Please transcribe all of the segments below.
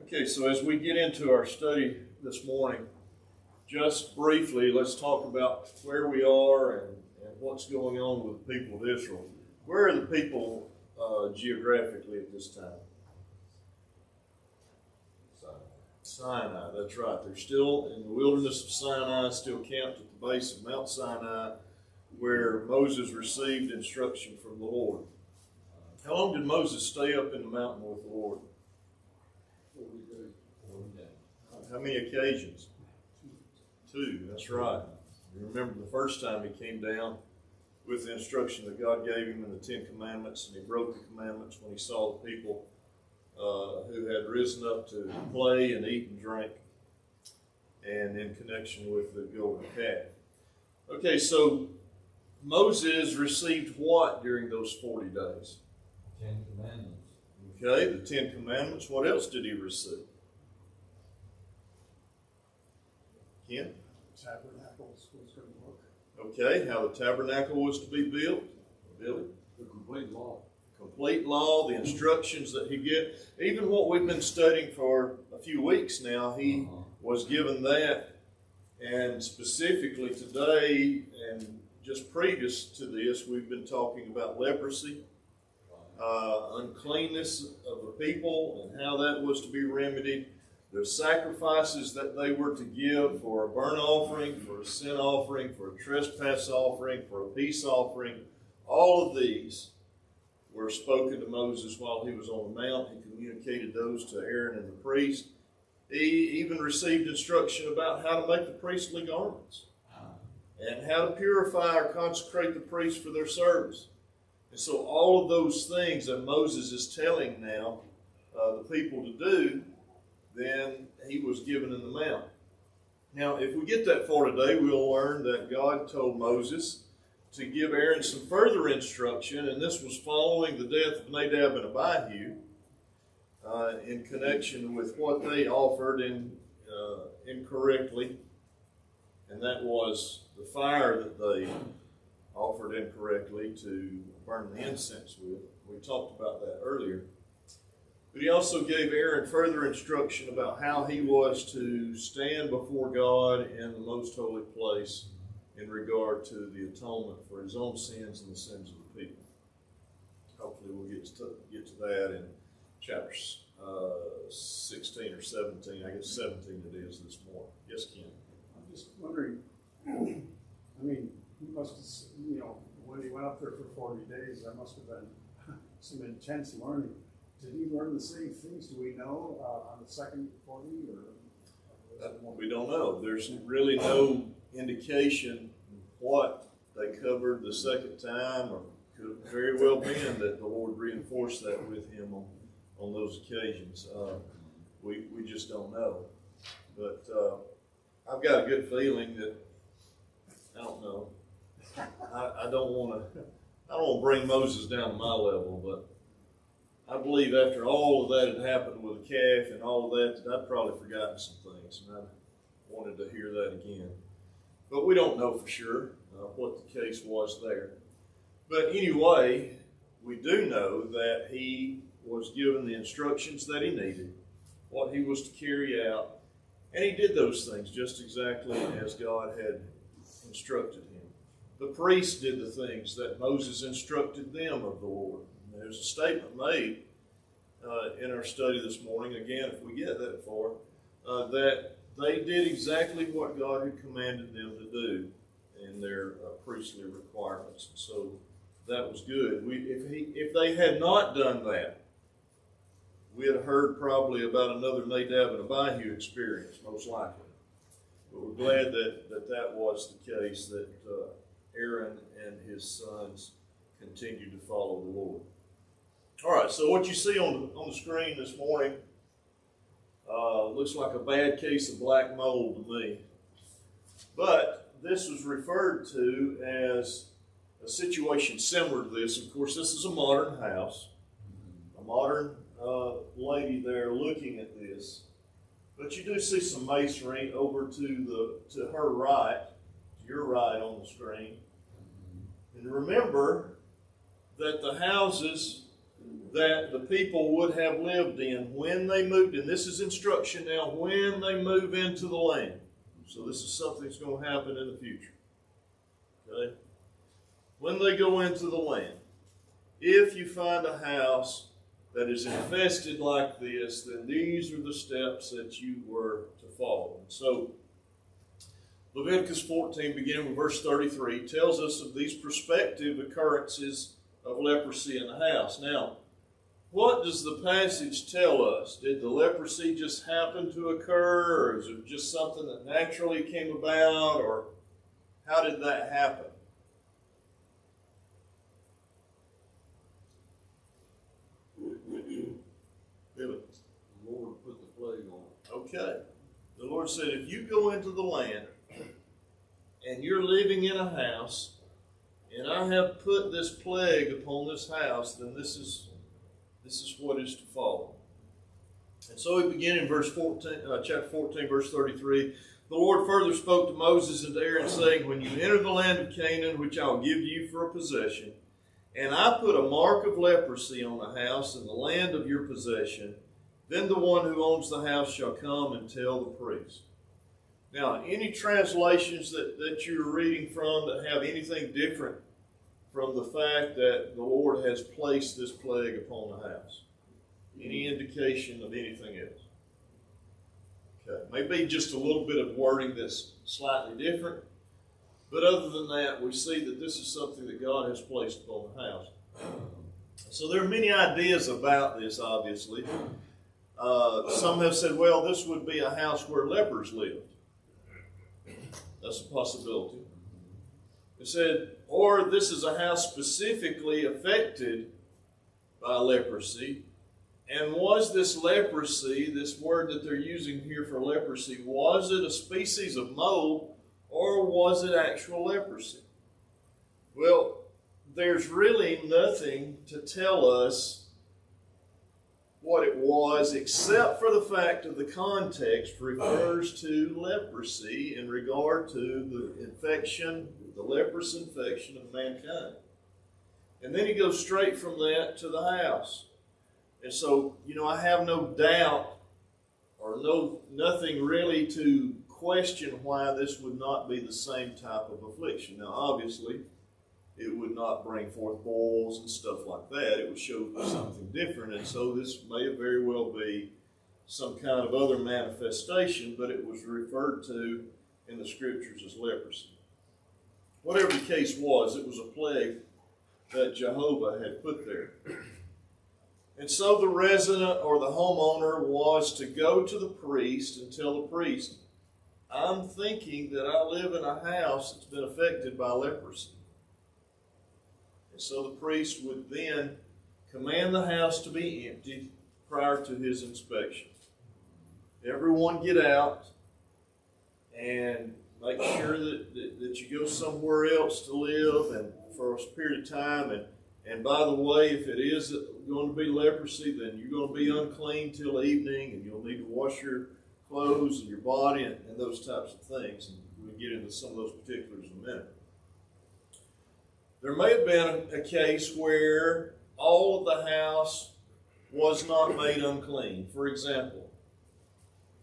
Okay, so as we get into our study this morning, just briefly, let's talk about where we are and what's going on with the people of Israel. Where are the people geographically at this time? Sinai, that's right. They're still in the wilderness of Sinai, still camped at the base of Mount Sinai, where Moses received instruction from the Lord. How long did Moses stay up in the mountain with the Lord? 40 days. How many occasions? Two, that's right. You remember the first time he came down with the instruction that God gave him in the Ten Commandments, and he broke the commandments when he saw the people who had risen up to play and eat and drink, and in connection with the golden calf. Okay, so Moses received what during those 40 days? 10 Commandments. Okay, the 10 Commandments. What else did he receive? Ken? Tabernacles was going to look. Okay, how the tabernacle was to be built. Billy? The complete law. Complete law, the instructions that he get. Even what we've been studying for a few weeks now, he was given that. And specifically today, and just previous to this, we've been talking about leprosy, uncleanness of the people, and how that was to be remedied. The sacrifices that they were to give for a burnt offering, for a sin offering, for a trespass offering, for a peace offering, all of these were spoken to Moses while he was on the mount. He communicated those to Aaron and the priest. He even received instruction about how to make the priestly garments and how to purify or consecrate the priests for their service. And so all of those things that Moses is telling now the people to do, then he was given in the mount. Now, if we get that far today, we'll learn that God told Moses to give Aaron some further instruction, and this was following the death of Nadab and Abihu in connection with what they offered incorrectly, and that was the fire that they offered incorrectly to burn the incense with. We talked about that earlier. But he also gave Aaron further instruction about how he was to stand before God in the most holy place in regard to the atonement for his own sins and the sins of the people. Hopefully we'll get to that in chapters 16 or 17. I guess 17 it is this morning. Yes, Ken? I'm just wondering, I mean, he must have, when he went up there for 40 days, there must have been some intense learning. Did he learn the same things? Do we know on the second 40? We don't know. There's really no indication what they covered the second time, or could very well been that the Lord reinforced that with him on those occasions. We just don't know. But I've got a good feeling that, I don't know, I don't want to bring Moses down to my level, but I believe after all of that had happened with the calf and all of that I'd probably forgotten some things, and I wanted to hear that again. But we don't know for sure what the case was there. But anyway, we do know that he was given the instructions that he needed, what he was to carry out, and he did those things just exactly as God had instructed him. The priests did the things that Moses instructed them of the Lord. And there's a statement made in our study this morning, again, if we get that far, that they did exactly what God had commanded them to do in their priestly requirements. So that was good. If they had not done that, we had heard probably about another Nadab and Abihu experience, most likely. But we're glad that was the case, that Aaron and his sons continued to follow the Lord. All right, so what you see on the screen this morning looks like a bad case of black mold to me. But this was referred to as a situation similar to this. Of course, this is a modern house, a modern lady there looking at this. But you do see some masonry over to her right, to your right on the screen. And remember that the houses that the people would have lived in when they moved in. This is instruction now when they move into the land. So this is something that's going to happen in the future. Okay? When they go into the land, if you find a house that is infested like this, then these are the steps that you were to follow. So Leviticus 14, beginning with verse 33, tells us of these prospective occurrences of leprosy in the house. Now, what does the passage tell us? Did the leprosy just happen to occur, or is it just something that naturally came about, or how did that happen? Really? The Lord put the plague on it. Okay. The Lord said, if you go into the land and you're living in a house, and I have put this plague upon this house, then this is what is to follow. And so we begin in chapter 14, verse 33. The Lord further spoke to Moses and to Aaron, saying, when you enter the land of Canaan, which I'll give you for a possession, and I put a mark of leprosy on the house in the land of your possession, then the one who owns the house shall come and tell the priest. Now, any translations that you're reading from that have anything different from the fact that the Lord has placed this plague upon the house? Any indication of anything else? Okay, maybe just a little bit of wording that's slightly different, but other than that, we see that this is something that God has placed upon the house. So there are many ideas about this, obviously. Some have said, well, this would be a house where lepers lived. That's a possibility. It said, or this is a house specifically affected by leprosy. And was this leprosy, this word that they're using here for leprosy, was it a species of mold or was it actual leprosy? Well, there's really nothing to tell us what it was, except for the fact of the context refers to leprosy in regard to the infection, the leprous infection of mankind. And then he goes straight from that to the house. And so, I have no doubt or nothing really to question why this would not be the same type of affliction. Now, obviously, it would not bring forth boils and stuff like that. It would show something different. And so this may very well be some kind of other manifestation, but it was referred to in the scriptures as leprosy. Whatever the case was, it was a plague that Jehovah had put there. And so the resident or the homeowner was to go to the priest and tell the priest, I'm thinking that I live in a house that's been affected by leprosy. And so the priest would then command the house to be emptied prior to his inspection. Everyone get out and make sure that you go somewhere else to live and for a period of time. And by the way, if it is going to be leprosy, then you're going to be unclean till evening, and you'll need to wash your clothes and your body and those types of things. And we'll get into some of those particulars in a minute. There may have been a case where all of the house was not made unclean. For example,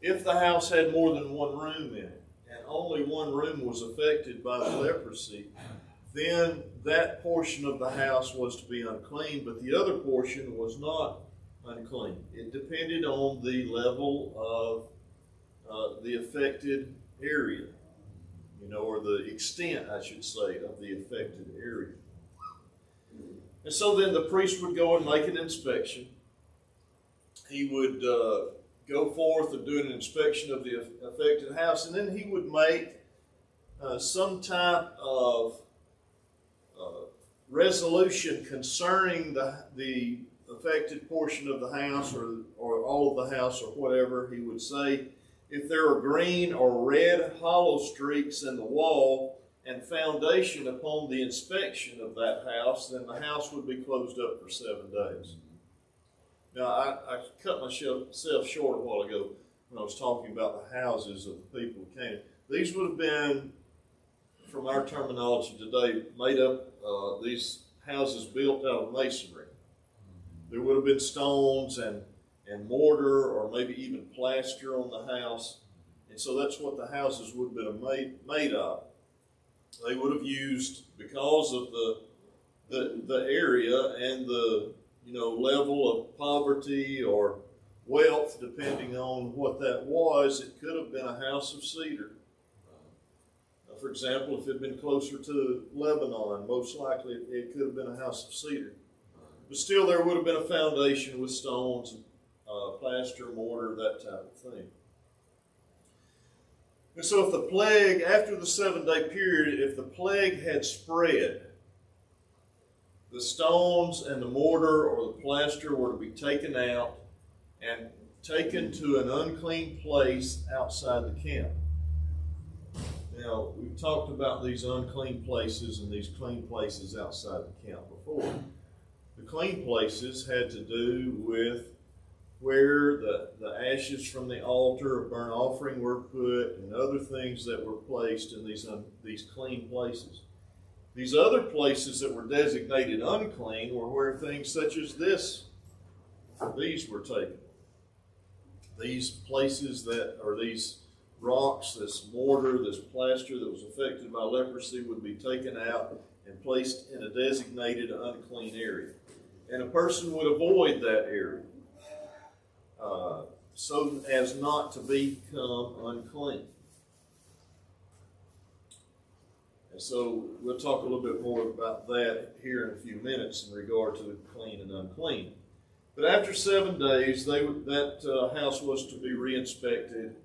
if the house had more than one room in it, and only one room was affected by the leprosy, then that portion of the house was to be unclean, but the other portion was not unclean. It depended on the level of the affected area, or the extent, I should say, of the affected area. And so then the priest would go and make an inspection. He would go forth and do an inspection of the affected house, and then he would make some type of resolution concerning the affected portion of the house or all of the house or whatever. He would say, if there are green or red hollow streaks in the wall and foundation upon the inspection of that house, then the house would be closed up for 7 days. Now, I cut myself short a while ago when I was talking about the houses of the people of Canaan. These would have been, from our terminology today, made up, these houses built out of masonry. there would have been stones and mortar or maybe even plaster on the house. And so that's what the houses would have been made of. They would have used, because of the area and the level of poverty or wealth, depending on what that was, it could have been a house of cedar. For example, if it had been closer to Lebanon, most likely it could have been a house of cedar. But still, there would have been a foundation with stones, plaster, mortar, that type of thing. And so if the plague, after the 7-day period, if the plague had spread, the stones and the mortar or the plaster were to be taken out and taken to an unclean place outside the camp. Now, we've talked about these unclean places and these clean places outside the camp before. The clean places had to do with where the ashes from the altar of burnt offering were put and other things that were placed in these clean places. These other places that were designated unclean were where things such as these were taken. These places that are these rocks, this mortar, this plaster that was affected by leprosy would be taken out and placed in a designated unclean area. And a person would avoid that area so as not to become unclean. And so we'll talk a little bit more about that here in a few minutes in regard to the clean and unclean. But after 7 days, that house was to be re-inspected,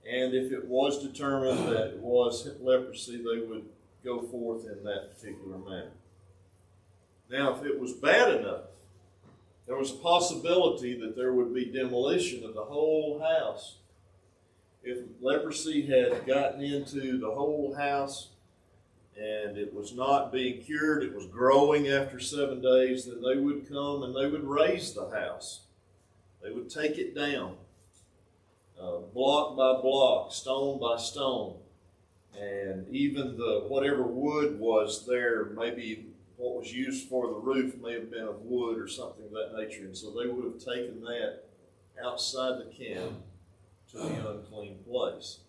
and if it was determined that it was leprosy, they would go forth in that particular manner. Now, if it was bad enough, there was a possibility that there would be demolition of the whole house. If leprosy had gotten into the whole house and it was not being cured, it was growing after 7 days, then they would come and they would raise the house. They would take it down, block by block, stone by stone, and even whatever wood was there, maybe what was used for the roof may have been of wood or something of that nature, and so they would have taken that outside the camp to the unclean place.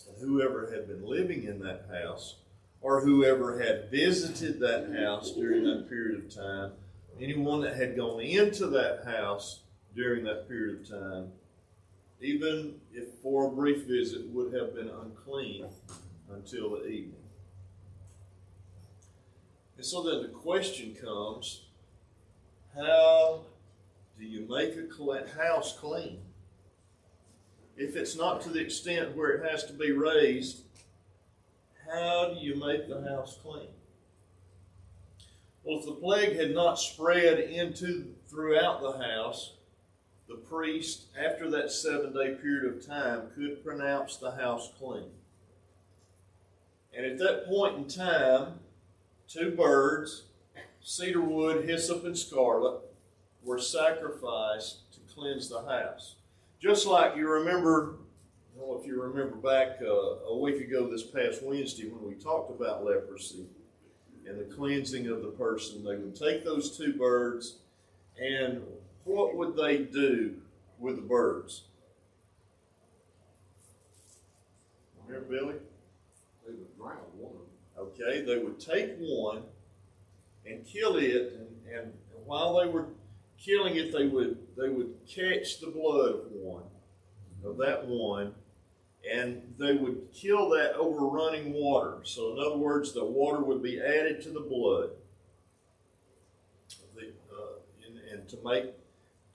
And whoever had been living in that house, or whoever had visited that house during that period of time, anyone that had gone into that house during that period of time, even if for a brief visit, would have been unclean until the evening. And so then the question comes, how do you make a house clean? If it's not to the extent where it has to be raised, how do you make the house clean? Well, if the plague had not spread throughout the house, the priest, after that 7-day period of time, could pronounce the house clean. And at that point in time, 2 birds, cedar wood, hyssop, and scarlet, were sacrificed to cleanse the house. Just like you remember, I don't know if you remember back a week ago this past Wednesday when we talked about leprosy and the cleansing of the person, they would take those 2 birds, and what would they do with the birds? Remember, Billy? They would drown one. Okay, they would take one and kill it, and while they were killing it, they would catch the blood of that one, and they would kill that over running water. So in other words, the water would be added to the blood, and to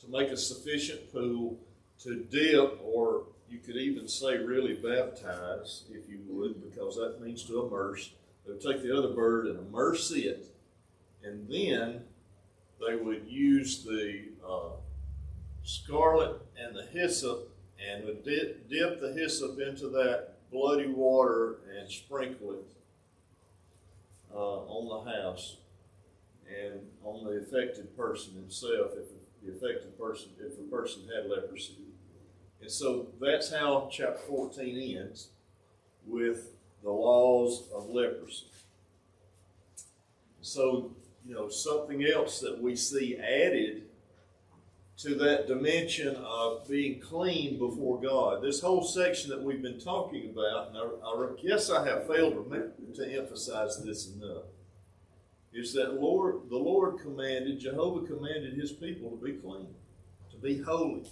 make a sufficient pool to dip, or you could even say really baptize, if you would, because that means to immerse. They would take the other bird and immerse it, and then they would use the scarlet and the hyssop and would dip the hyssop into that bloody water and sprinkle it on the house and on the affected person himself, if the person had leprosy. And so that's how chapter 14 ends, with the laws of leprosy. So, something else that we see added to that dimension of being clean before God. This whole section that we've been talking about, and I guess I have failed to emphasize this enough, is that the Lord commanded, Jehovah commanded his people to be clean, to be holy.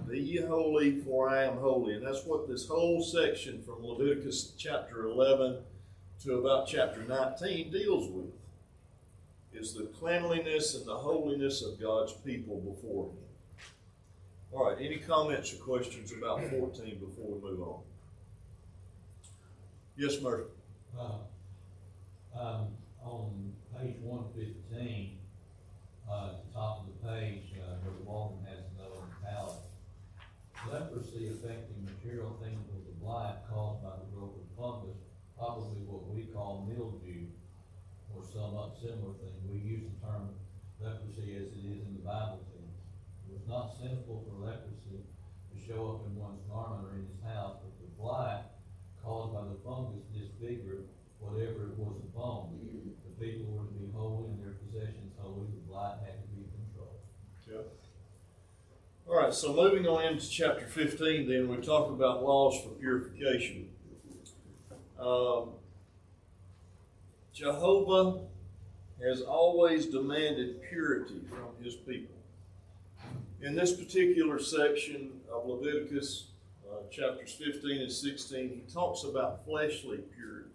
Be ye holy, for I am holy. And that's what this whole section from Leviticus chapter 11 to about chapter 19 deals with, is the cleanliness and the holiness of God's people before him. All right, any comments or questions about 14 before we move on? Yes, Murphy. On page 115, at the top of the page, where the woman has no palate, leprosy affecting material things with the blight caused by the growth of fungus, probably what we call mildew, or some similar thing. We use the term leprosy as it is in the Bible tense. It was not sinful for leprosy to show up in one's garment or in his house, but the blight caused by the fungus disfigured whatever it was upon. The people were to be holy and their possessions holy. The blight had to be controlled. Yeah. All right, so moving on into chapter 15, then we talk about laws for purification. Jehovah has always demanded purity from his people. In this particular section of Leviticus, chapters 15 and 16, he talks about fleshly purity.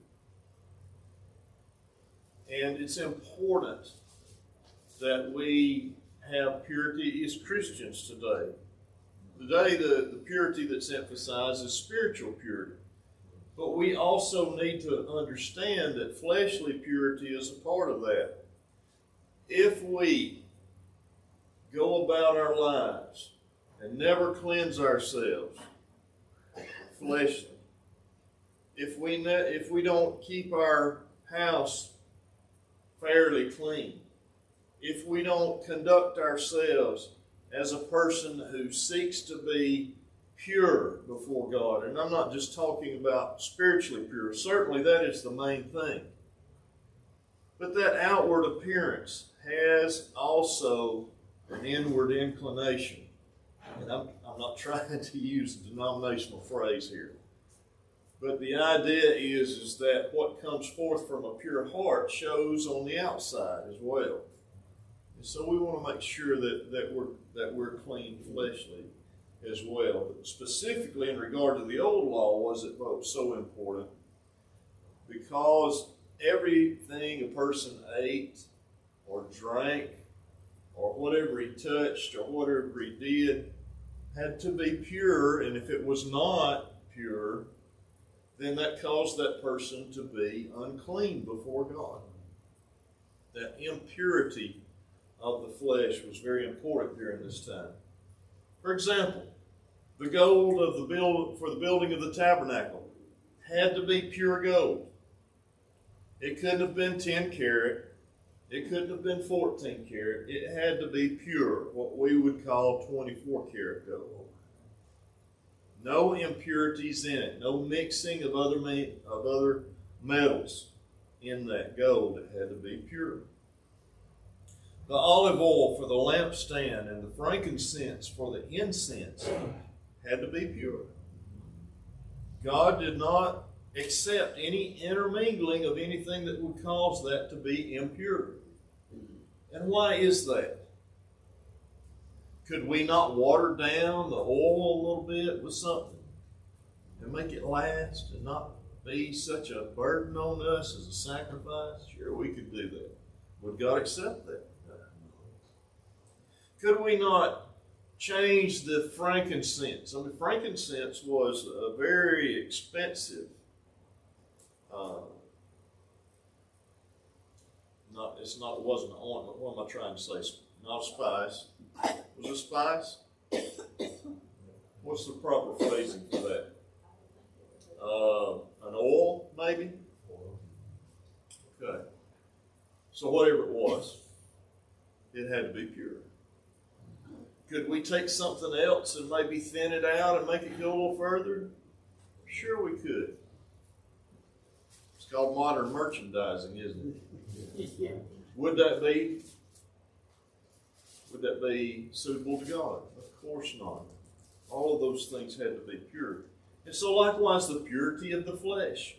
And it's important that we have purity as Christians today. Today, the purity that's emphasized is spiritual purity. But we also need to understand that fleshly purity is a part of that. If we go about our lives and never cleanse ourselves fleshly, if we don't keep our house fairly clean, if we don't conduct ourselves as a person who seeks to be pure before God, and I'm not just talking about spiritually pure, certainly that is the main thing, but that outward appearance has also an inward inclination. And I'm not trying to use a denominational phrase here, but the idea is that what comes forth from a pure heart shows on the outside as well. And so we want to make sure that we're clean fleshly as well. But specifically in regard to the old law, was it so important? Because everything a person ate or drank or whatever he touched or whatever he did had to be pure, and if it was not pure, then that caused that person to be unclean before God. That impurity of the flesh was very important during this time. For example, the gold of for the building of the tabernacle had to be pure gold. It couldn't have been 10 karat. It couldn't have been 14 karat. It had to be pure, what we would call 24 karat gold. No impurities in it. No mixing of other metals in that gold. It had to be pure. The olive oil for the lampstand and the frankincense for the incense had to be pure. God did not accept any intermingling of anything that would cause that to be impure. And why is that? Could we not water down the oil a little bit with something and make it last and not be such a burden on us as a sacrifice? Sure, we could do that. Would God accept that? Could we not change the frankincense? I mean, frankincense was a very expensive, it wasn't an ointment. What am I trying to say? Not a spice. Was it a spice? What's the proper phrasing for that? An oil, maybe? Okay. So whatever it was, it had to be pure. Could we take something else and maybe thin it out and make it go a little further? Sure we could. It's called modern merchandising, isn't it? Would that be suitable to God? Of course not. All of those things had to be pure. And so likewise, the purity of the flesh.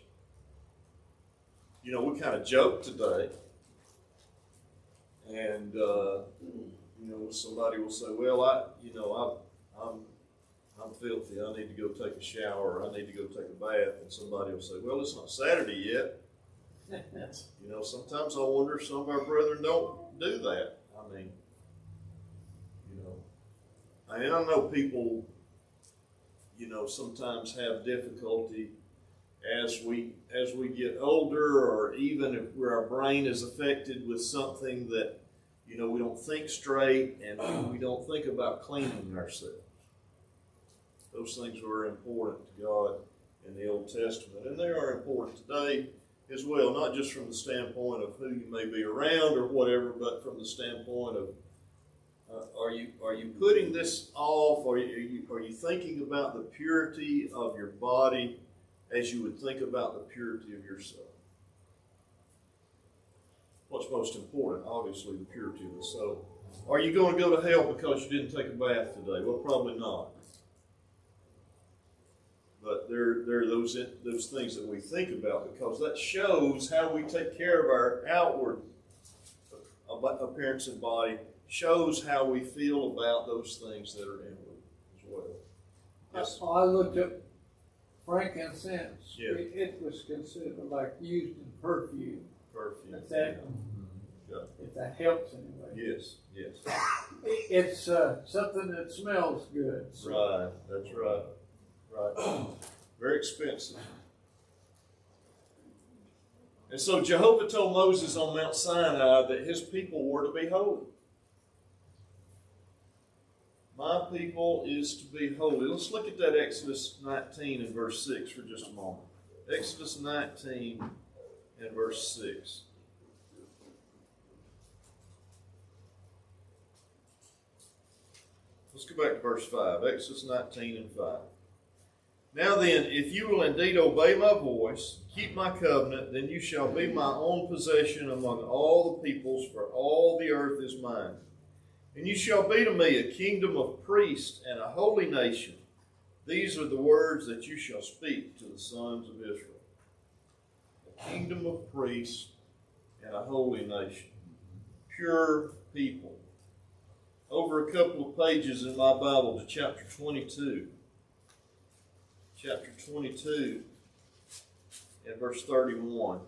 You know, we kind of joke today, and you know, somebody will say, "Well, I'm filthy. I need to go take a shower. Or I need to go take a bath." And somebody will say, "Well, it's not Saturday yet." You know, sometimes I wonder if some of our brethren don't do that. I mean, you know, and I know people, you know, sometimes have difficulty as we get older, or even if where our brain is affected with something that, you know, we don't think straight and we don't think about cleaning ourselves. Those things were important to God in the Old Testament, and they are important today as well, not just from the standpoint of who you may be around or whatever, but from the standpoint of are you putting this off? Are you thinking about the purity of your body as you would think about the purity of your soul? What's most important? Obviously, the purity of the soul. Are you going to go to hell because you didn't take a bath today? Well, probably not. But there are those things that we think about, because that shows how we take care of our outward appearance and body, shows how we feel about those things that are inward as well. Yes. I looked up frankincense. Yeah. It was considered like used in perfume. Perfume. If that helps anyway. Yes, yes. It's something that smells good. So. Right, that's right. Right. Very expensive. And so Jehovah told Moses on Mount Sinai that his people were to be holy. My people is to be holy. Let's look at that Exodus 19 and verse 6 for just a moment. Exodus 19 and verse 6. Let's go back to verse 5. Exodus 19 and 5. Now then, if you will indeed obey my voice, keep my covenant, then you shall be my own possession among all the peoples, for all the earth is mine. And you shall be to me a kingdom of priests and a holy nation. These are the words that you shall speak to the sons of Israel. A kingdom of priests and a holy nation. Pure people. Over a couple of pages in my Bible to chapter 22. Chapter 22 and verse 31.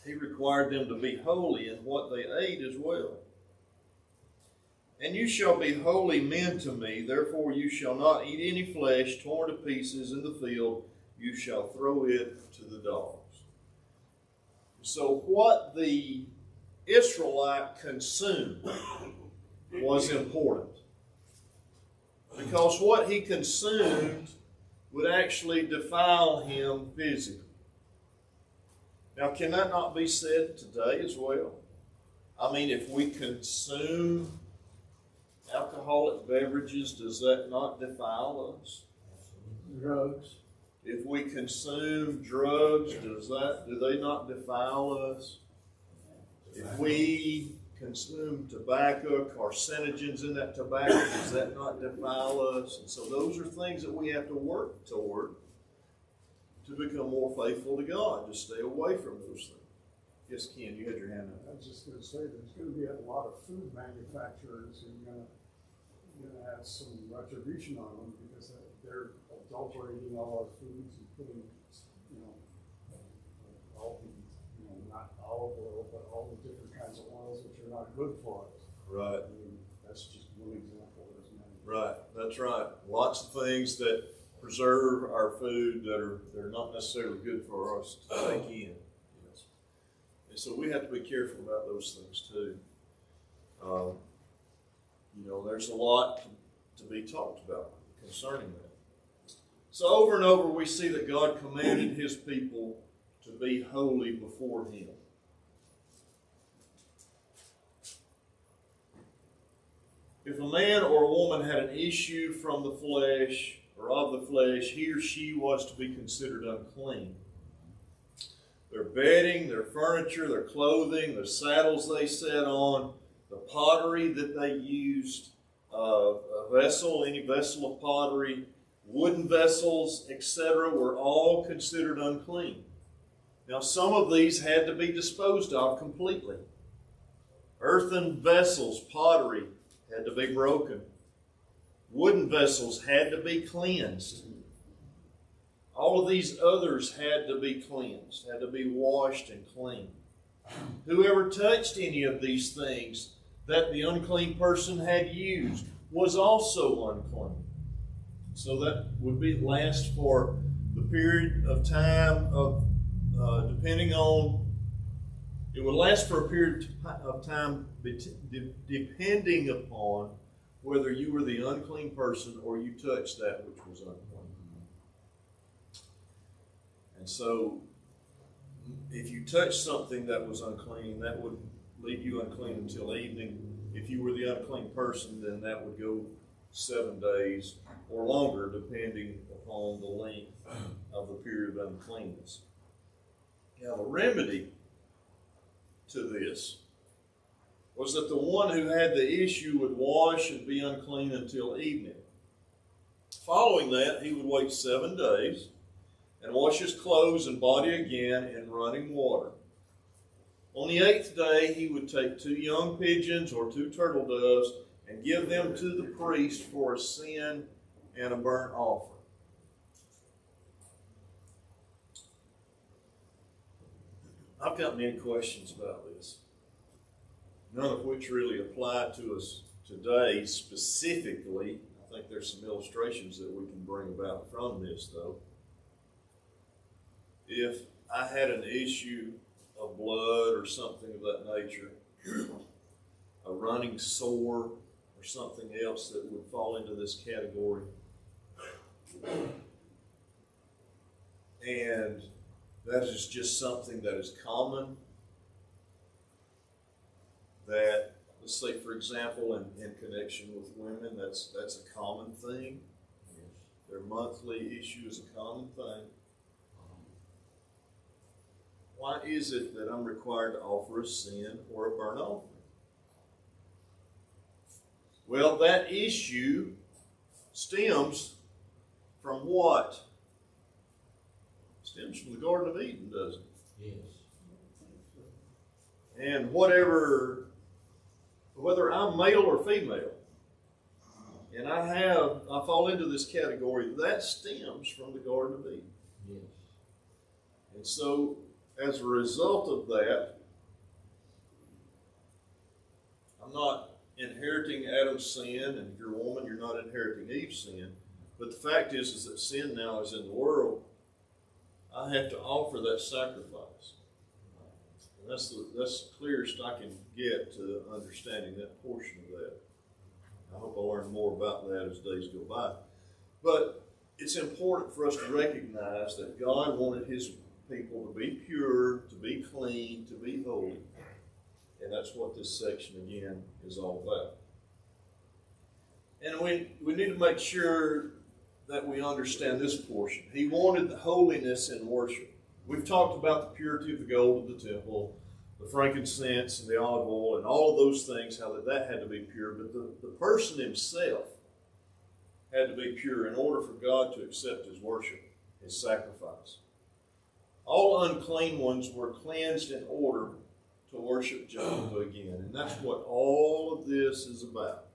He required them to be holy in what they ate as well. And you shall be holy men to me, therefore you shall not eat any flesh torn to pieces in the field, you shall throw it to the dogs. So what the Israelite consumed was important, because what he consumed would actually defile him physically. Now, can that not be said today as well? I mean, if we consume alcoholic beverages, does that not defile us? Drugs. If we consume drugs, do they not defile us? If we consume tobacco, carcinogens in that tobacco, does that not defile us? And so those are things that we have to work toward to become more faithful to God, to stay away from those things. Yes, Ken, you had your hand up. I was just going to say, there's going to be a lot of food manufacturers who are going to have some retribution on them, because they're adulterating all our foods and putting, all the, not olive oil, but all the different kinds of oils which are not good for us. Right. I mean, that's just one example. There's many. Right, that's right. Lots of things that preserve our food they're not necessarily good for us to take in. Yes. And so we have to be careful about those things too. There's a lot to be talked about concerning that. So over and over we see that God commanded his people to be holy before him. If a man or a woman had an issue from the flesh or of the flesh, he or she was to be considered unclean. Their bedding, their furniture, their clothing, their saddles they sat on, the pottery that they used, a vessel, any vessel of pottery, wooden vessels, etc., were all considered unclean. Now, some of these had to be disposed of completely. Earthen vessels, pottery, had to be broken. Wooden vessels had to be cleansed. All of these others had to be cleansed, had to be washed and cleaned. Whoever touched any of these things that the unclean person had used was also unclean. So that would be last for the period of time of, depending on, it would last for a period of time depending upon whether you were the unclean person or you touched that which was unclean. And so, if you touched something that was unclean, that would leave you unclean until evening. If you were the unclean person, then that would go 7 days or longer, depending upon the length of the period of uncleanness. Now, the remedy to this was that the one who had the issue would wash and be unclean until evening. Following that, he would wait 7 days and wash his clothes and body again in running water. On the 8th day, he would take 2 young pigeons or 2 turtle doves and give them to the priest for a sin and a burnt offering. I've got many questions about this, none of which really apply to us today specifically. I think there's some illustrations that we can bring about from this, though. If I had an issue of blood or something of that nature, a running sore or something else that would fall into this category, and that is just something that is common, that, let's say, for example, in connection with women, that's a common thing. Their monthly issue is a common thing. Why is it that I'm required to offer a sin or a burnt offering? Well, that issue stems from what? Stems from the Garden of Eden, doesn't it? Yes. And whether I'm male or female, and I fall into this category, that stems from the Garden of Eden. Yes. And so, as a result of that, I'm not inheriting Adam's sin, and if you're a woman, you're not inheriting Eve's sin. But the fact is that sin now is in the world. I have to offer that sacrifice. And that's the clearest I can get to understanding that portion of that. I hope I learn more about that as days go by. But it's important for us to recognize that God wanted His people to be pure, to be clean, to be holy. And that's what this section, again, is all about. And we need to make sure that we understand this portion. He wanted the holiness in worship. We've talked about the purity of the gold of the temple, the frankincense and the olive oil, and all of those things, how that had to be pure. But the person himself had to be pure in order for God to accept his worship, his sacrifice. All unclean ones were cleansed in order to worship Jehovah again. And that's what all of this is about.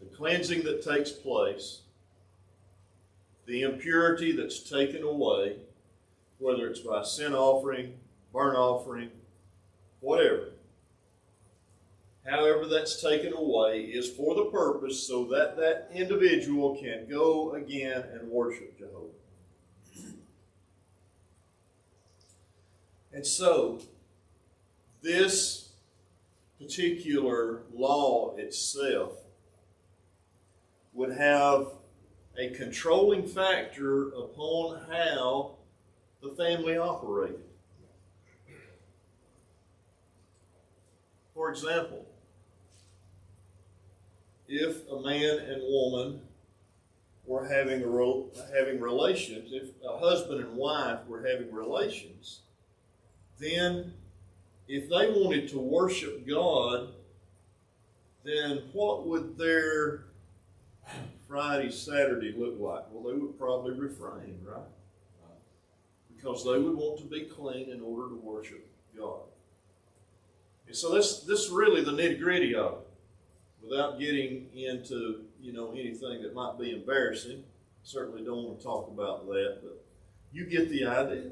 The cleansing that takes place, the impurity that's taken away, whether it's by sin offering, burnt offering, whatever. However that's taken away is for the purpose so that that individual can go again and worship Jehovah. And so, this particular law itself would have a controlling factor upon how the family operated. For example, if a man and woman were having relations, if a husband and wife were having relations, then if they wanted to worship God, then what would their Friday, Saturday look like? Well, they would probably refrain, right? Because they would want to be clean in order to worship God. And so this is really the nitty-gritty of it. Without getting into, anything that might be embarrassing. Certainly don't want to talk about that, but you get the idea.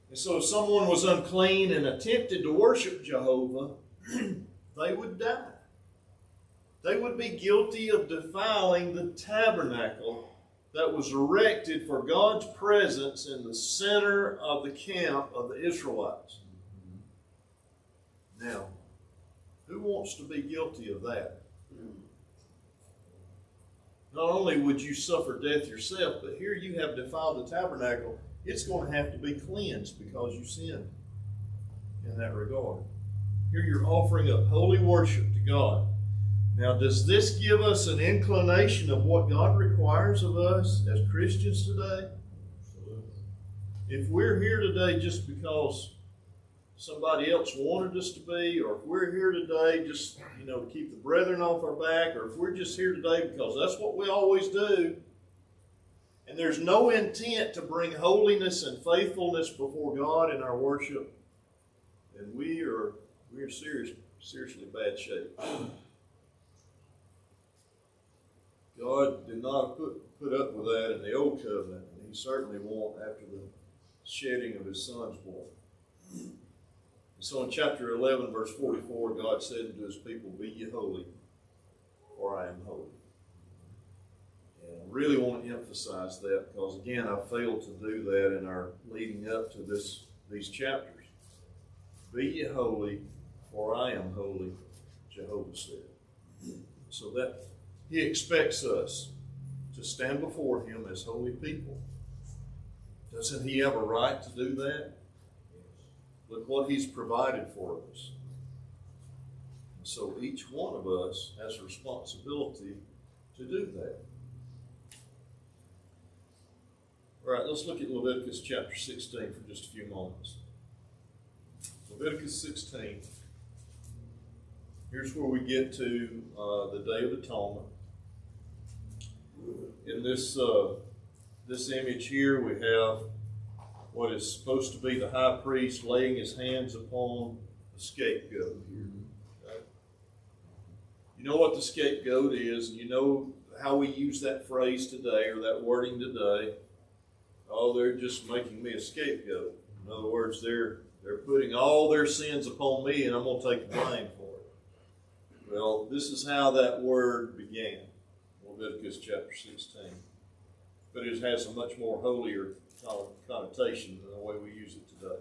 And so if someone was unclean and attempted to worship Jehovah, they would die. They would be guilty of defiling the tabernacle that was erected for God's presence in the center of the camp of the Israelites. Now, who wants to be guilty of that? Not only would you suffer death yourself, but here you have defiled the tabernacle. It's going to have to be cleansed because you sinned in that regard. Here you're offering up holy worship to God. Now, does this give us an inclination of what God requires of us as Christians today? Absolutely. If we're here today just because somebody else wanted us to be, or if we're here today just, to keep the brethren off our back, or if we're just here today because that's what we always do, and there's no intent to bring holiness and faithfulness before God in our worship, then we're seriously bad shape. God did not put up with that in the old covenant, and He certainly won't after the shedding of His Son's blood. So in chapter 11, verse 44, God said to His people, "Be ye holy, for I am holy." And I really want to emphasize that because, again, I failed to do that in our leading up to these chapters. Be ye holy, for I am holy, Jehovah said. So that He expects us to stand before Him as holy people. Doesn't He have a right to do that? Look what He's provided for us. And so each one of us has a responsibility to do that. All right, let's look at Leviticus chapter 16 for just a few moments. Leviticus 16. Here's where we get to the Day of Atonement. In this image here, we have what is supposed to be the high priest laying his hands upon the scapegoat here. Okay? You know what the scapegoat is, and you know how we use that phrase today or that wording today. Oh, they're just making me a scapegoat. In other words, they're putting all their sins upon me, and I'm going to take the blame for it. Well, this is how that word began, Leviticus chapter 16. But it has a much more holier connotation than the way we use it today.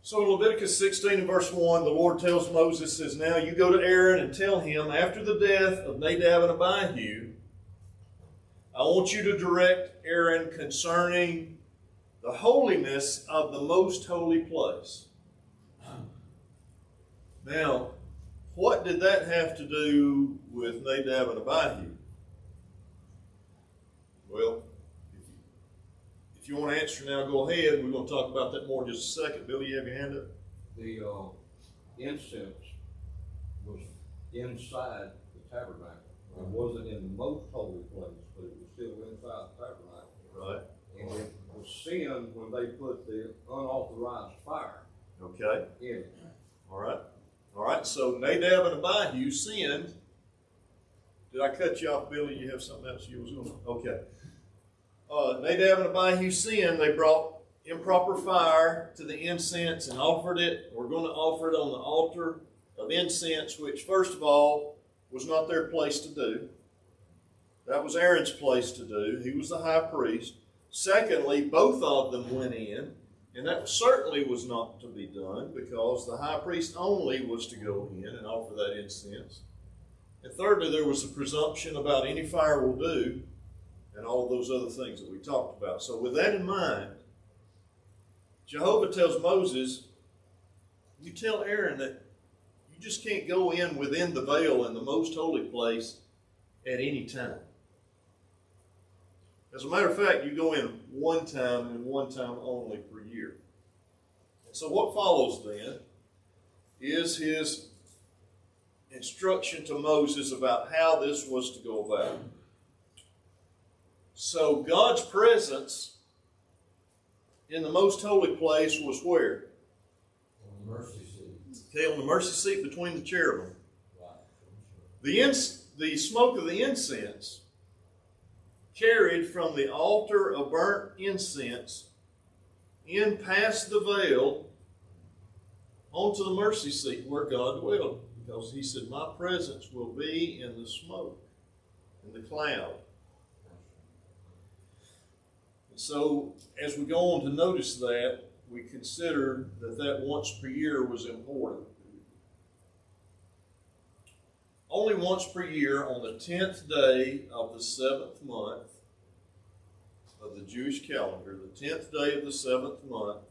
So in Leviticus 16 and verse 1, the Lord tells Moses, says, "Now you go to Aaron and tell him, after the death of Nadab and Abihu, I want you to direct Aaron concerning the holiness of the most holy place." Now, what did that have to do with Nadab and Abihu? Well, if you want to answer now, go ahead. We're going to talk about that more in just a second. Billy, you have your hand up? The incense was inside the tabernacle. It wasn't in the most holy place, but it was still inside the tabernacle. Right. And it was sin when they put the unauthorized fire Okay. in it. All right. All right. So Nadab and Abihu sinned. Did I cut you off, Billy? You have something else you was going to? Okay. Nadab and Abihu sinned. They brought improper fire to the incense and offered it. We're going to offer it on the altar of incense, which, first of all, was not their place to do. That was Aaron's place to do. He was the high priest. Secondly, both of them went in, and that certainly was not to be done because the high priest only was to go in and offer that incense. And thirdly, there was a presumption about any fire will do and all those other things that we talked about. So with that in mind, Jehovah tells Moses, you tell Aaron that you just can't go in within the veil in the most holy place at any time. As a matter of fact, you go in one time and one time only per year. So what follows then is his instruction to Moses about how this was to go about. So God's presence in the most holy place was where? On the mercy seat. Okay, on the mercy seat between the cherubim. Right. The smoke of the incense carried from the altar of burnt incense in past the veil onto the mercy seat where God dwelled. Because he said, my presence will be in the smoke, in the cloud. And so, as we go on to notice that, we consider that once per year was important. Only once per year on the 10th day of the 7th month of the Jewish calendar, the 10th day of the 7th month,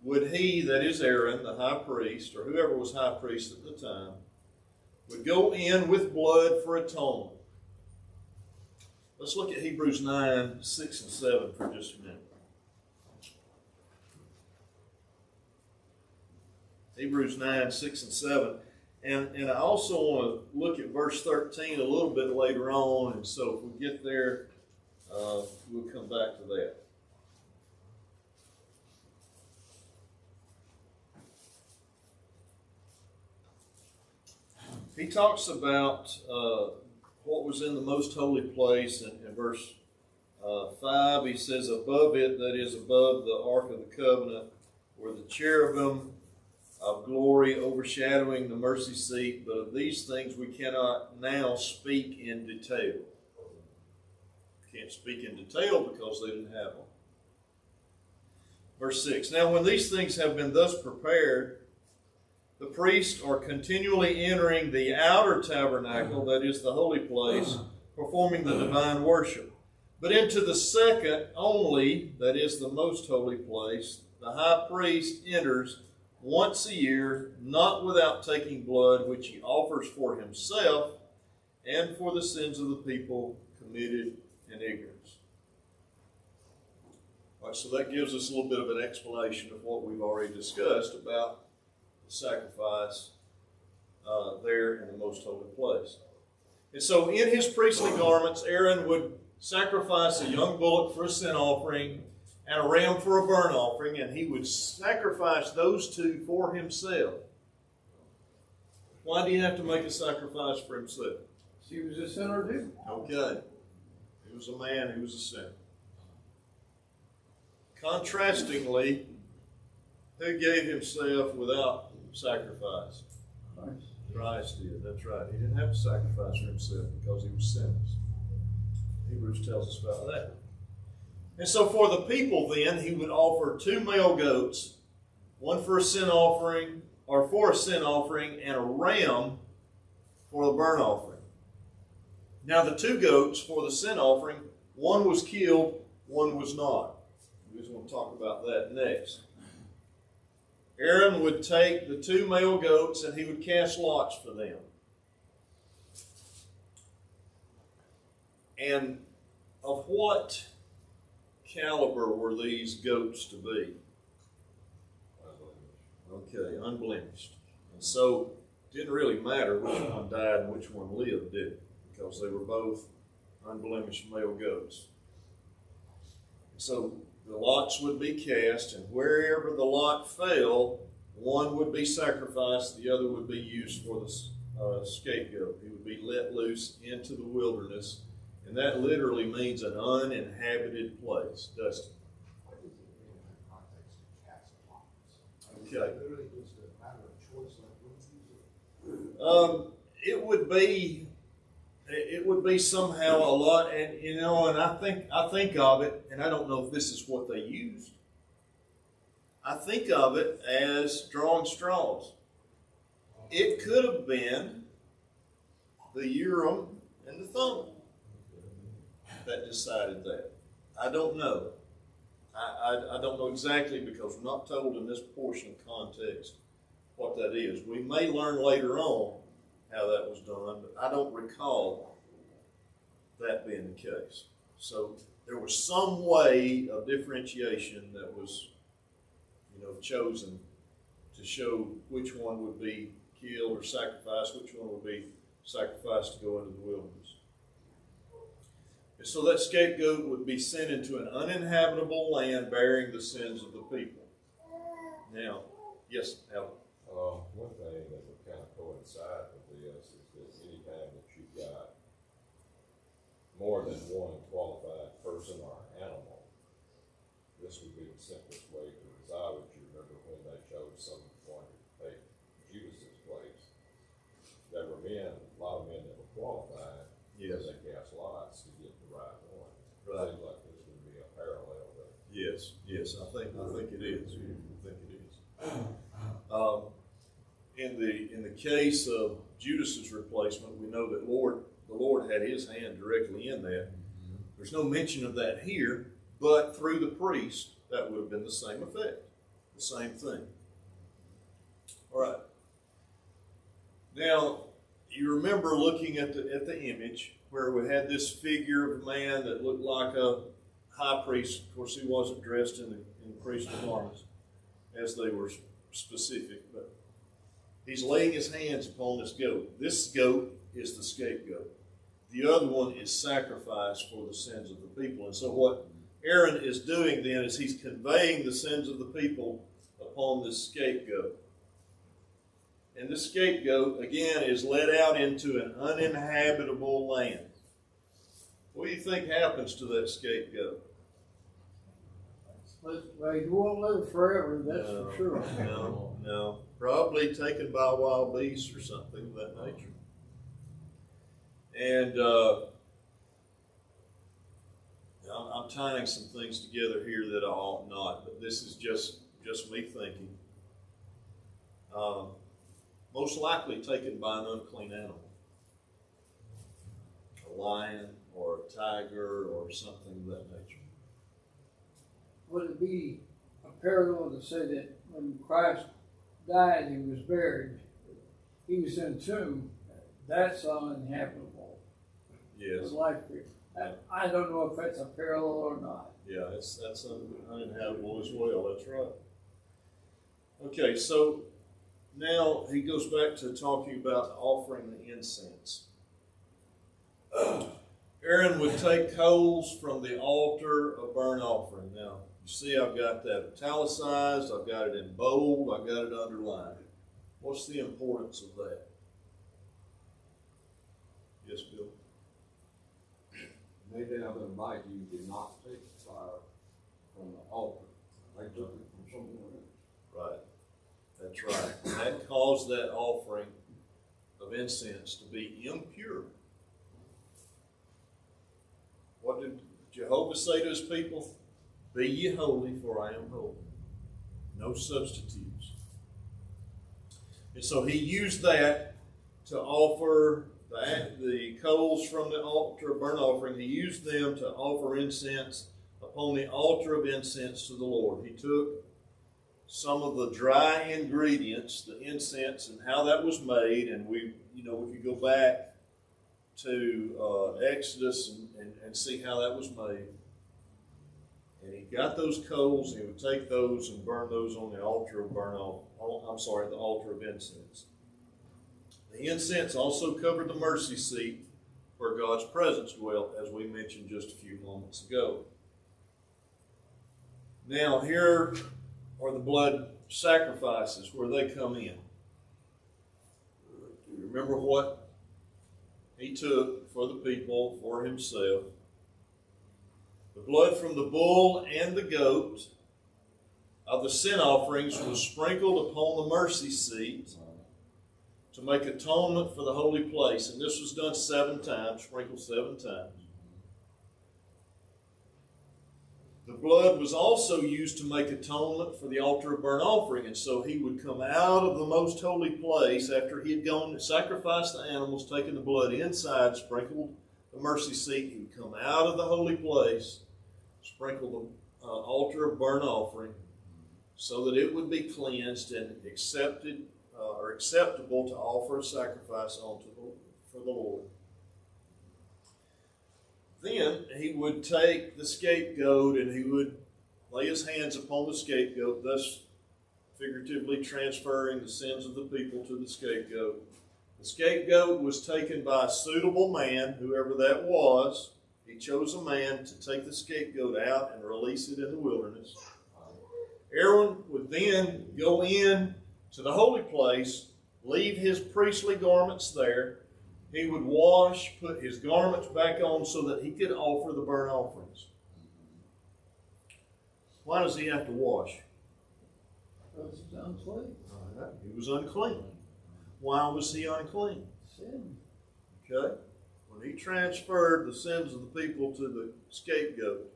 would he, that is Aaron, the high priest, or whoever was high priest at the time, would go in with blood for atonement. Let's look at Hebrews 9, 6 and 7 for just a minute. Hebrews 9, 6 and 7. And I also want to look at verse 13 a little bit later on, and so if we get there, we'll come back to that. He talks about what was in the most holy place in verse 5. He says, above it, that is above the Ark of the Covenant, were the cherubim of glory overshadowing the mercy seat, but of these things we cannot now speak in detail. Can't speak in detail because they didn't have them. Verse 6, now when these things have been thus prepared, the priests are continually entering the outer tabernacle, that is the holy place, performing the divine worship. But into the second only, that is the most holy place, the high priest enters once a year, not without taking blood, which he offers for himself and for the sins of the people committed in ignorance. All right, so that gives us a little bit of an explanation of what we've already discussed about the sacrifice there in the most holy place. And so in his priestly garments, Aaron would sacrifice a young bullock for a sin offering and a ram for a burnt offering, and he would sacrifice those two for himself. Why do you have to make a sacrifice for himself? He was a sinner too. Okay. He was a man who was a sinner. Contrastingly, who gave himself without sacrifice? Christ did, that's right. He didn't have to sacrifice for himself because he was sinless. Hebrews tells us about that. And so for the people then, he would offer 2 male goats, one for a sin offering, or for a sin offering, and a ram for the burnt offering. Now the 2 goats for the sin offering, one was killed, one was not. We just want to talk about that next. Aaron would take the 2 male goats and he would cast lots for them. And of what caliber were these goats to be? Okay, unblemished. And so it didn't really matter which one died and which one lived, did it? Because they were both unblemished male goats. So the lots would be cast, and wherever the lot fell, one would be sacrificed, the other would be used for the scapegoat. He would be let loose into the wilderness, and that literally means an uninhabited place, doesn't it? Okay. It would be somehow a lot, and and I think of it, and I don't know if this is what they used. I think of it as drawing straws. It could have been the Urim and the Thummim that decided that. I don't know. I don't know exactly because we're not told in this portion of context what that is. We may learn later on how that was done, but I don't recall that being the case. So there was some way of differentiation that was, chosen to show which one would be killed or sacrificed, which one would be sacrificed to go into the wilderness. And so that scapegoat would be sent into an uninhabitable land bearing the sins of the people. Now, yes, Alan. One thing that would kind of coincide with this is that any time that you've got more than one qualified person or animal, this would be the simplest way to resolve it. You remember when they chose someone to take Judas's place. There were men, a lot of men that were qualified. Yes. They cast lots to get the right one. Right. Seems like this would be a parallel there. Yes, I think it is. I think it is. In the case of Judas's replacement, we know that the Lord had his hand directly in that. There's no mention of that here, but through the priest, that would have been the same effect, the same thing. All right. Now, you remember looking at the image where we had this figure of a man that looked like a high priest. Of course, he wasn't dressed in priestly garments, as they were specific, but he's laying his hands upon this goat. This goat is the scapegoat. The other one is sacrifice for the sins of the people. And so what Aaron is doing then is he's conveying the sins of the people upon this scapegoat. And this scapegoat, again, is led out into an uninhabitable land. What do you think happens to that scapegoat? Well, he won't live forever, that's for sure. No. Probably taken by wild beasts or something of that nature. And I'm tying some things together here that I ought not, but this is just me thinking. Most likely taken by an unclean animal. A lion or a tiger or something of that nature. Would it be a parallel to say that when Christ died, he was buried, he was in a tomb? That's uninhabitable. Yes. I don't know if that's a parallel or not. Yeah, that's uninhabitable as well. That's right. Okay, so now he goes back to talking about offering the incense. Aaron would take coals from the altar of burnt offering. Now, you see I've got that italicized, I've got it in bold, I've got it underlined. What's the importance of that? Yes, Bill? Nadab and Abihu did not take the fire from the altar. They took it from somewhere else. Right. That's right. That caused that offering of incense to be impure. What did Jehovah say to his people? Be ye holy, for I am holy. No substitutes. And so he used that to offer the coals from the altar of burnt offering. He used them to offer incense upon the altar of incense to the Lord. He took some of the dry ingredients, the incense, and how that was made. And if you go back to Exodus and see how that was made. And he got those coals, and he would take those and burn those on the altar of the altar of incense. The incense also covered the mercy seat where God's presence dwelt, as we mentioned just a few moments ago. Now, here are the blood sacrifices where they come in. Do you remember what he took for the people, for himself? The blood from the bull and the goat of the sin offerings was sprinkled upon the mercy seat to make atonement for the holy place. And this was done 7 times, sprinkled 7 times. The blood was also used to make atonement for the altar of burnt offering. And so he would come out of the most holy place after he had gone and sacrificed the animals, taken the blood inside, sprinkled the mercy seat. He would come out of the holy place, sprinkle the altar of burnt offering so that it would be cleansed and accepted or acceptable to offer a sacrifice for the Lord. Then he would take the scapegoat and he would lay his hands upon the scapegoat, thus figuratively transferring the sins of the people to the scapegoat. The scapegoat was taken by a suitable man, whoever that was. He chose a man to take the scapegoat out and release it in the wilderness. Aaron would then go in to the holy place, leave his priestly garments there. He would wash, put his garments back on so that he could offer the burnt offerings. Why does he have to wash? Because it's unclean. He was unclean. Why was he unclean? Sin. Okay? When he transferred the sins of the people to the scapegoat,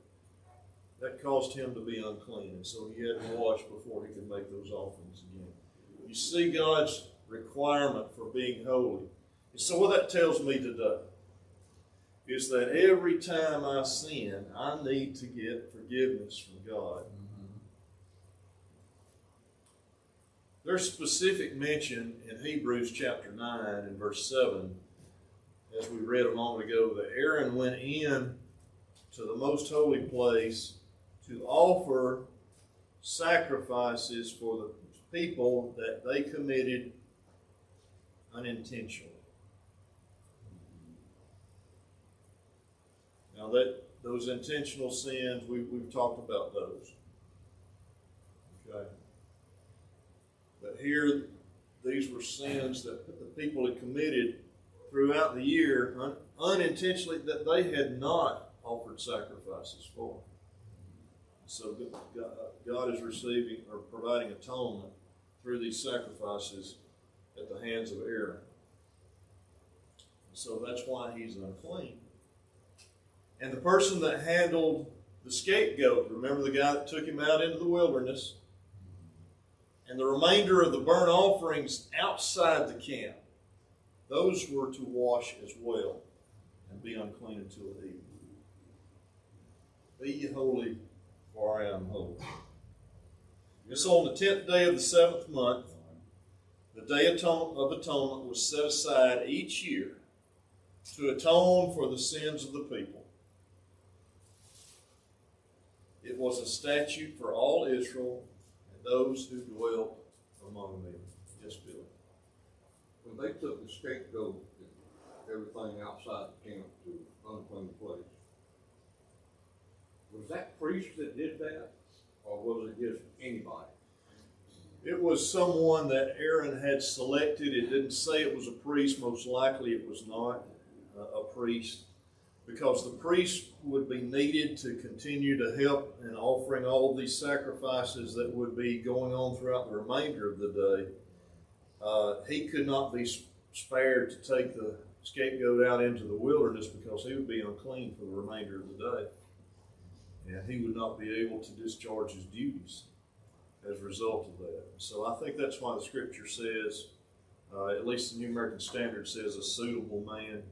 that caused him to be unclean. And so he had to wash before he could make those offerings again. You see God's requirement for being holy. And so what that tells me today is that every time I sin, I need to get forgiveness from God. There's specific mention in Hebrews chapter 9 and verse 7, as we read a moment ago, that Aaron went in to the most holy place to offer sacrifices for the people that they committed unintentionally. Now those intentional sins, we've talked about those. Okay. But here, these were sins that the people had committed throughout the year unintentionally that they had not offered sacrifices for. So God is receiving or providing atonement through these sacrifices at the hands of Aaron. So that's why he's unclean. And the person that handled the scapegoat, remember the guy that took him out into the wilderness, and the remainder of the burnt offerings outside the camp, those were to wash as well and be unclean until evening. Be ye holy, for I am holy. And so on the 10th day of the 7th month, the Day of Atonement was set aside each year to atone for the sins of the people. It was a statute for all Israel and those who dwelt among them. Yes, Billy. When they took the scapegoat and everything outside the camp to unclean place, was that priest that did that, or was it just anybody? It was someone that Aaron had selected. It didn't say it was a priest. Most likely it was not a priest, because the priest would be needed to continue to help in offering all of these sacrifices that would be going on throughout the remainder of the day. He could not be spared to take the scapegoat out into the wilderness because he would be unclean for the remainder of the day. And he would not be able to discharge his duties as a result of that. So I think that's why the scripture says, at least the New American Standard says, a suitable man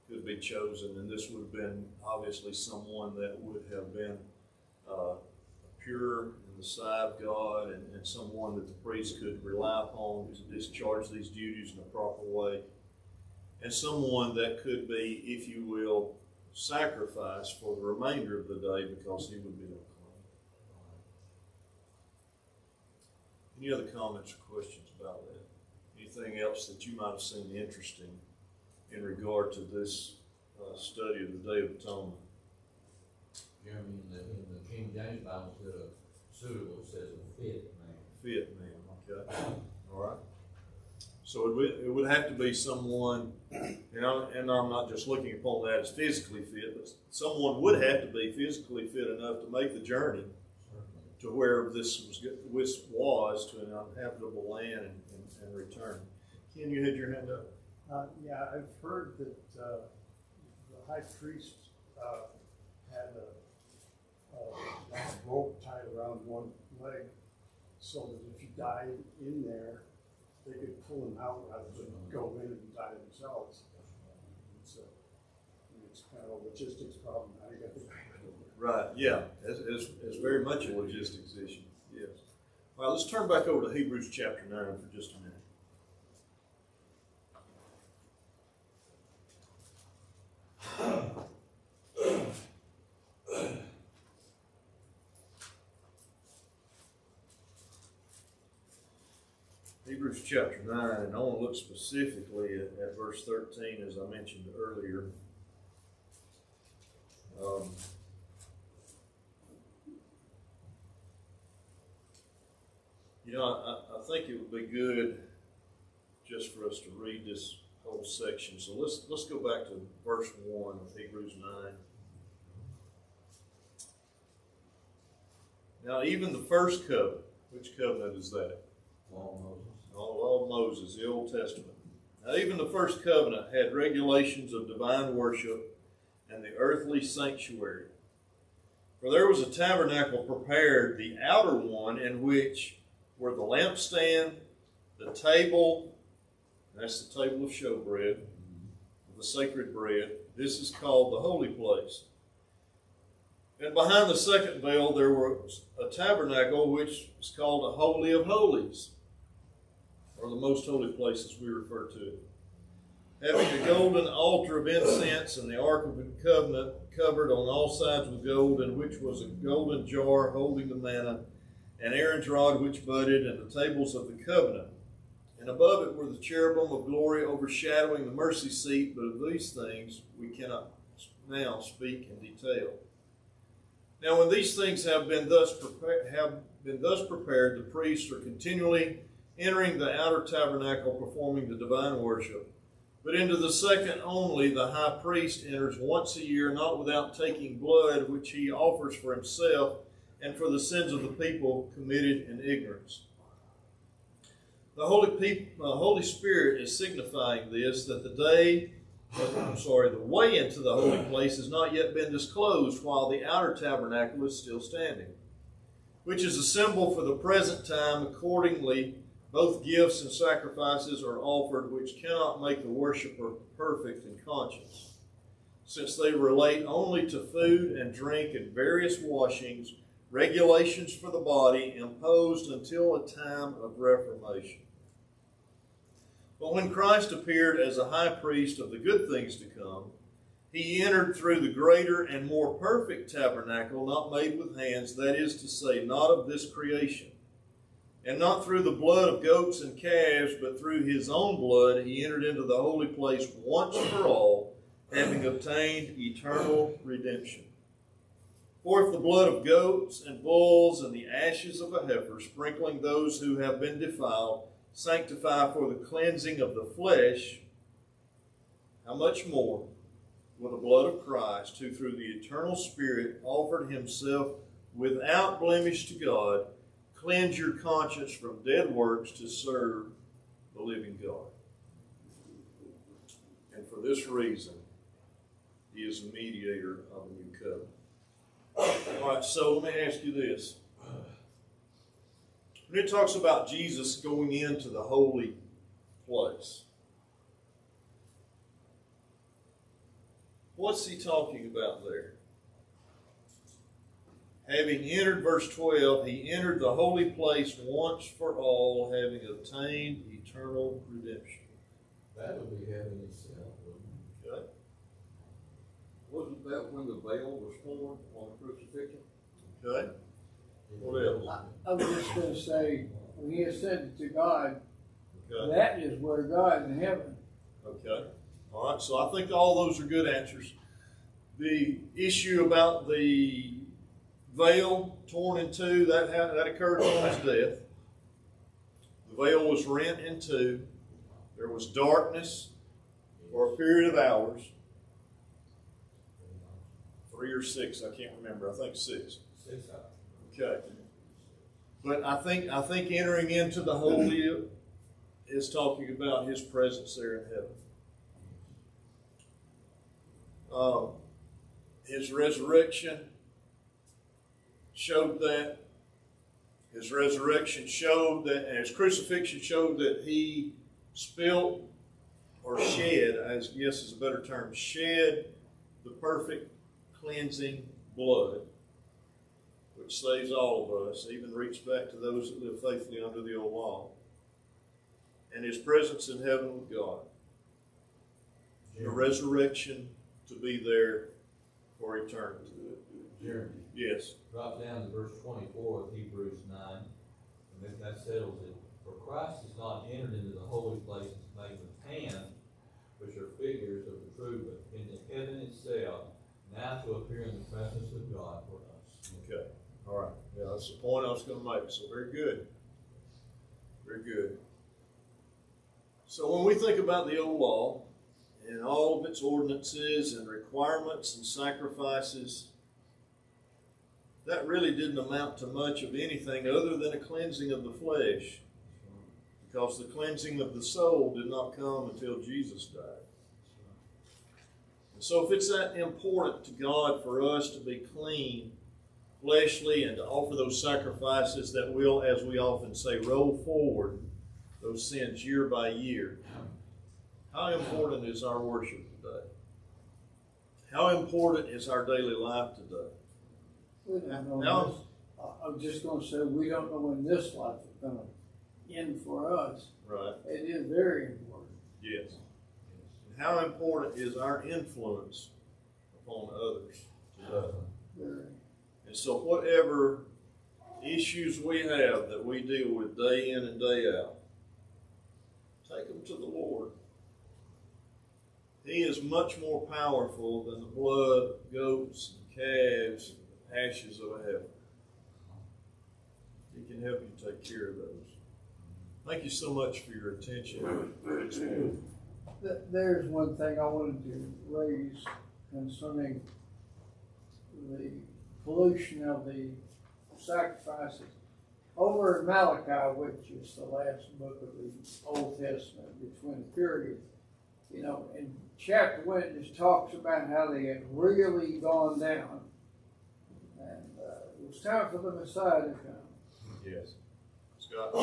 could be chosen. And this would have been obviously someone that would have been pure in the sight of God, and someone that the priest could rely upon to discharge these duties in a proper way. And someone that could be, if you will, sacrificed for the remainder of the day because he would be unclean. Any other comments or questions about that? Anything else that you might have seen interesting in regard to this study of the Day of Atonement? Jeremy, in the King James Bible, instead of suitable, it says a fit man. Fit man, okay. All right. So it would have to be someone, and I'm not just looking upon that as physically fit, but someone would have to be physically fit enough to make the journey to where this was to an uninhabitable land and return. Ken, you had your hand up? Yeah, I've heard that the high priest had a rope tied around one leg so that if he died in there, they could pull him out rather than go in and die themselves. It's kind of a logistics problem. How you got the guy over. Right, yeah. It's very much a logistics issue, yes. All right, let's turn back over to Hebrews chapter 9 for just a minute. Hebrews chapter 9, and I want to look specifically at verse 13, as I mentioned earlier. I think it would be good just for us to read this whole section. So let's go back to verse 1 of Hebrews 9. Now, even the first covenant, which covenant is that? Law of Moses. Law of Moses, the Old Testament. Now, even the first covenant had regulations of divine worship and the earthly sanctuary. For there was a tabernacle prepared, the outer one, in which were the lampstand, the table, that's the table of showbread, the sacred bread. This is called the holy place. And behind the second veil there was a tabernacle which is called the Holy of Holies, or the most holy place as we refer to it, having a golden altar of incense and the Ark of the Covenant covered on all sides with gold, in which was a golden jar holding the manna, and Aaron's rod which budded, and the tables of the covenant. And above it were the cherubim of glory overshadowing the mercy seat, but of these things we cannot now speak in detail. Now when these things have been thus prepared, the priests are continually entering the outer tabernacle, performing the divine worship. But into the second only the high priest enters once a year, not without taking blood, which he offers for himself and for the sins of the people committed in ignorance. The Holy Spirit is signifying this, that the way into the holy place has not yet been disclosed, while the outer tabernacle is still standing, which is a symbol for the present time. Accordingly, both gifts and sacrifices are offered, which cannot make the worshiper perfect in conscience, since they relate only to food and drink and various washings, regulations for the body imposed until a time of reformation. But when Christ appeared as a high priest of the good things to come, he entered through the greater and more perfect tabernacle, not made with hands, that is to say, not of this creation. And not through the blood of goats and calves, but through his own blood, he entered into the holy place once for all, having obtained eternal redemption. For if the blood of goats and bulls and the ashes of a heifer, sprinkling those who have been defiled, sanctify for the cleansing of the flesh, how much more will the blood of Christ, who through the eternal Spirit offered himself without blemish to God, cleanse your conscience from dead works to serve the living God. And for this reason, he is a mediator of a new covenant. All right, so let me ask you this. When it talks about Jesus going into the holy place, what's he talking about there? Having entered, verse 12, he entered the holy place once for all, having obtained eternal redemption. That would be heaven itself, wouldn't it? Okay. Wasn't that when the veil was torn on the crucifixion? Okay. What else? I was just going to say, when he ascended to God, Okay. that is where God in heaven. Okay. All right. So I think all those are good answers. The issue about the veil torn in two, that occurred on his death. The veil was rent in two. There was darkness for a period of hours. 3 or 6, I can't remember. I think 6. 6 hours. Okay. But I think entering into the holy is talking about his presence there in heaven. His resurrection showed that. His resurrection showed that, and his crucifixion showed that he spilt or shed, as yes is a better term, shed the perfect cleansing blood, which saves all of us, even reached back to those that live faithfully under the old law. And his presence in heaven with God. The resurrection to be there for eternity. Jeremy, Yes. drop down to verse 24 of Hebrews 9, and that settles it. For Christ is not entered into the holy places made with hands, which are figures of the true, but in the heaven itself, now to appear in the presence of God for us. Okay, all right. Yeah, that's the point I was going to make. So very good. Very good. So when we think about the old law and all of its ordinances and requirements and sacrifices, that really didn't amount to much of anything other than a cleansing of the flesh, because the cleansing of the soul did not come until Jesus died. And so if it's that important to God for us to be clean, fleshly, and to offer those sacrifices that will, as we often say, roll forward those sins year by year, how important is our worship today? How important is our daily life today? We don't know Now, this. I'm just gonna say, we don't know when this life is gonna end for us. right, It is very important. yes. And how important is our influence upon others today? Very. And so whatever issues we have that we deal with day in and day out, take them to the Lord. He is much more powerful than the blood of goats and calves and the ashes of a heifer. He can help you take care of those. Thank you so much for your attention. There's one thing I wanted to raise concerning the pollution of the sacrifices. Over in Malachi, which is the last book of the Old Testament between the periods, you know, in chapter 1 it just talks about how they had really gone down. And it was time for the Messiah to come. Yes. Scott.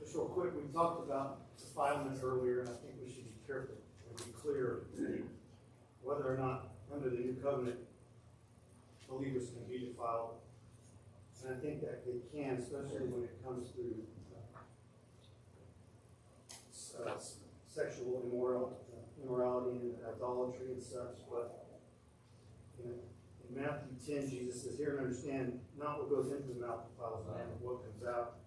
Just real quick, we talked about defilement earlier, and I think we should be careful and be clear whether or not under the new covenant believers can be defiled. And I think that they can, especially when it comes to sexual immorality and idolatry and such. But in Matthew 10, Jesus says, "Hear and understand, not what goes into the mouth defiles a man, but what comes out."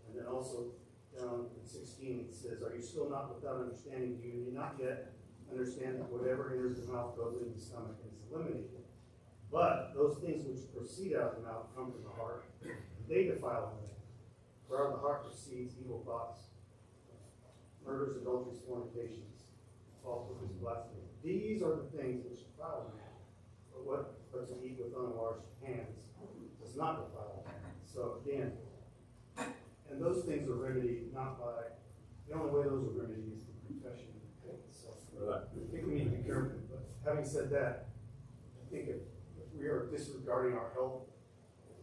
And then also down in 16, it says, "Are you still not without understanding? Do you not yet understand that whatever enters the mouth goes into the stomach and is eliminated? But those things which proceed out of the mouth come from the heart. They defile the man. For out of the heart proceeds evil thoughts, murders, adulteries, fornications, false witness, blasphemy. These are the things which defile a man. But to eat with unwashed hands does not defile a man." So again, and those things are remedied not by, the only way those are remedied is through confession and repentance. So Right. I think we need to be careful. But having said that, I think if we are disregarding our health,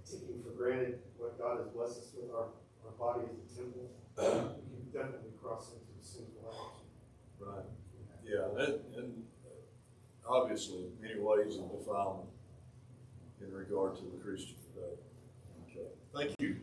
taking for granted what God has blessed us with, our body as a temple, we can definitely cross into the sinful attitude. Right. Yeah, and obviously many ways of defilement in regard to the Christian today. Okay. Thank you.